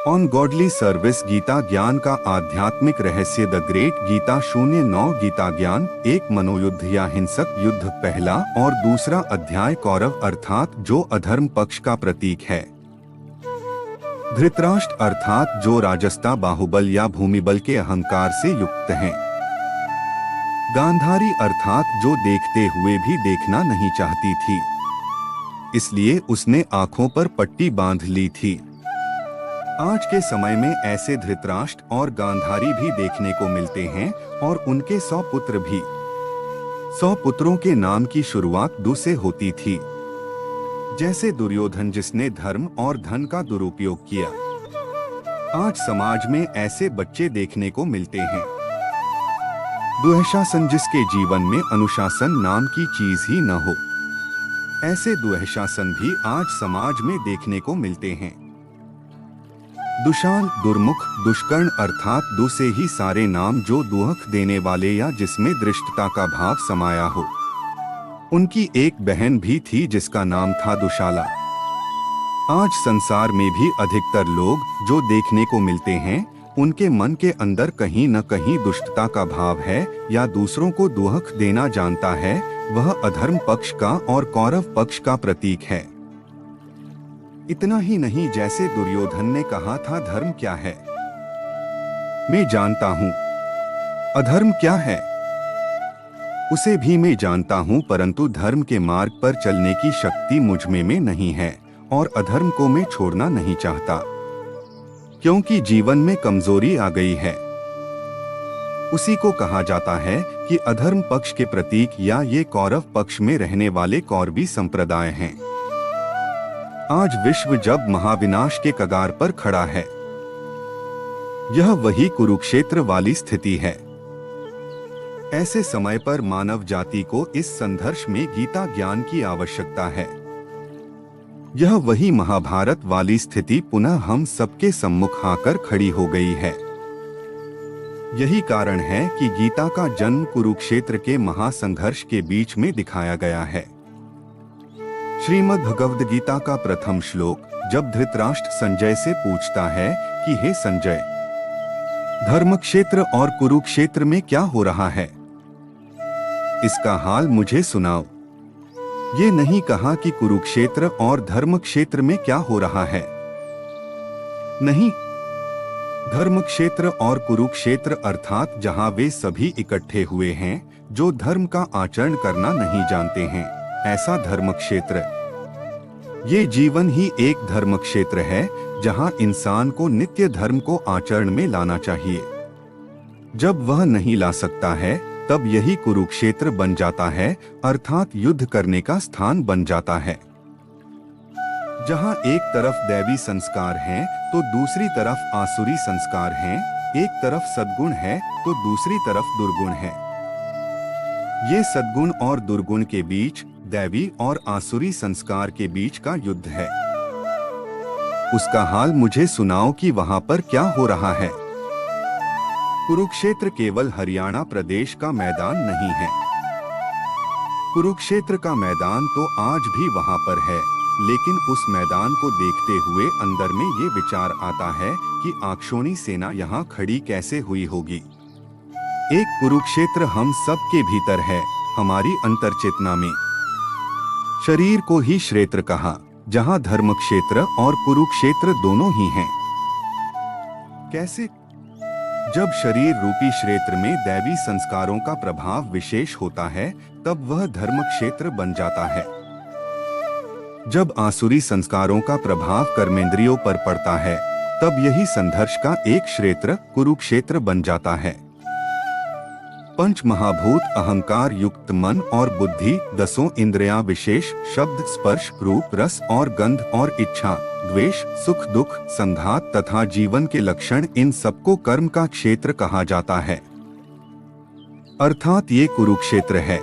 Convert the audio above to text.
On godly service Gita ज्ञान का आध्यात्मिक रहस्य द ग्रेट गीता 09 गीता ज्ञान एक मनोयुद्ध या हिंसक युद्ध पहला और दूसरा अध्याय कौरव अर्थात जो अधर्म पक्ष का प्रतीक है। धृतराष्ट्र अर्थात जो राजस्ता बाहुबल या भूमिबल के अहंकार से युक्त हैं। गांधारी अर्थात जो देखते हुए भी देखना नहीं चाहती थी, इसलिए उसने आंखों पर पट्टी बांध ली थी। आज के समय में ऐसे धृतराष्ट्र और गांधारी भी देखने को मिलते हैं और उनके 100 पुत्र भी। 100 पुत्रों के नाम की शुरुआत दु से होती थी, जैसे दुर्योधन जिसने धर्म और धन का दुरुपयोग किया। आज समाज में ऐसे बच्चे देखने को मिलते हैं। दुःशासन जिसके जीवन में अनुशासन नाम की चीज ही न हो, ऐसे दुःशासन भी आज समाज में देखने को मिलते हैं। दुशान दुर्मुख दुष्कर्ण अर्थात दु से ही सारे नाम जो दुख देने वाले या जिसमें दृष्टता का भाव समाया हो। उनकी एक बहन भी थी जिसका नाम था दुशाला। आज संसार में भी अधिकतर लोग जो देखने को मिलते हैं, उनके मन के अंदर कहीं न कहीं दुष्टता का भाव है या दूसरों को दुख देना जानता है। वह अधर्म पक्ष का और कौरव पक्ष का प्रतीक है। इतना ही नहीं, जैसे दुर्योधन ने कहा था धर्म क्या है, मैं जानता हूँ। अधर्म क्या है उसे भी मैं जानता हूँ, परंतु धर्म के मार्ग पर चलने की शक्ति मुझ में नहीं है और अधर्म को मैं छोड़ना नहीं चाहता, क्योंकि जीवन में कमजोरी आ गई है। उसी को कहा जाता है कि अधर्म पक्ष के प्रतीक या ये कौरव पक्ष में रहने वाले कौरवी संप्रदाय हैं। आज विश्व जब महाविनाश के कगार पर खड़ा है, यह वही कुरुक्षेत्र वाली स्थिति है। ऐसे समय पर मानव जाति को इस संघर्ष में गीता ज्ञान की आवश्यकता है। यह वही महाभारत वाली स्थिति पुनः हम सबके सम्मुख आकर खड़ी हो गई है। यही कारण है कि गीता का जन्म कुरुक्षेत्र के महासंघर्ष के बीच में दिखाया गया है। श्रीमद् भगवद गीता का प्रथम श्लोक जब धृतराष्ट्र संजय से पूछता है कि हे संजय, धर्मक्षेत्र और कुरुक्षेत्र में क्या हो रहा है, इसका हाल मुझे सुनाओ। ये नहीं कहा कि कुरुक्षेत्र और धर्मक्षेत्र में क्या हो रहा है। नहीं, धर्मक्षेत्र और कुरुक्षेत्र अर्थात जहां वे सभी इकट्ठे हुए हैं जो धर्म का आचरण करना नहीं जानते हैं, ऐसा धर्मक्षेत्र। ये जीवन ही एक धर्मक्षेत्र है जहां इंसान को नित्य धर्म को आचरण में लाना चाहिए। जब वह नहीं ला सकता है, तब यही कुरुक्षेत्र बन जाता है, अर्थात युद्ध करने का स्थान बन जाता है। जहां एक तरफ दैवी संस्कार हैं, तो दूसरी तरफ आसुरी संस्कार हैं। एक तरफ सद्गुण है तो दूसरी तरफ दुर्गुण है। ये सद्गुण और दुर्गुण के बीच, दैवी और आसुरी संस्कार के बीच का युद्ध है। उसका हाल मुझे सुनाओ कि वहां पर क्या हो रहा है। कुरुक्षेत्र केवल हरियाणा प्रदेश का मैदान नहीं है। कुरुक्षेत्र का मैदान तो आज भी वहां पर है, लेकिन उस मैदान को देखते हुए अंदर में ये विचार आता है कि आक्षोणी सेना यहाँ खड़ी कैसे हुई होगी। एक कुरुक्षेत्र हम सब के भीतर है, हमारी अंतर्चेतना में। शरीर को ही क्षेत्र कहा, जहाँ धर्मक्षेत्र और कुरुक्षेत्र दोनों ही हैं। कैसे? जब शरीर रूपी क्षेत्र में दैवी संस्कारों का प्रभाव विशेष होता है, तब वह धर्मक्षेत्र बन जाता है। जब आसुरी संस्कारों का प्रभाव कर्मेंद्रियों पर पड़ता है, तब यही संघर्ष का एक क्षेत्र कुरुक्षेत्र बन जाता है। पंच महाभूत अहंकार युक्त मन और बुद्धि, 10 इंद्रियां विशेष शब्द स्पर्श रूप रस और गंध और इच्छा, द्वेष सुख दुख संघात तथा जीवन के लक्षण, इन सबको कर्म का क्षेत्र कहा जाता है। अर्थात ये कुरुक्षेत्र है।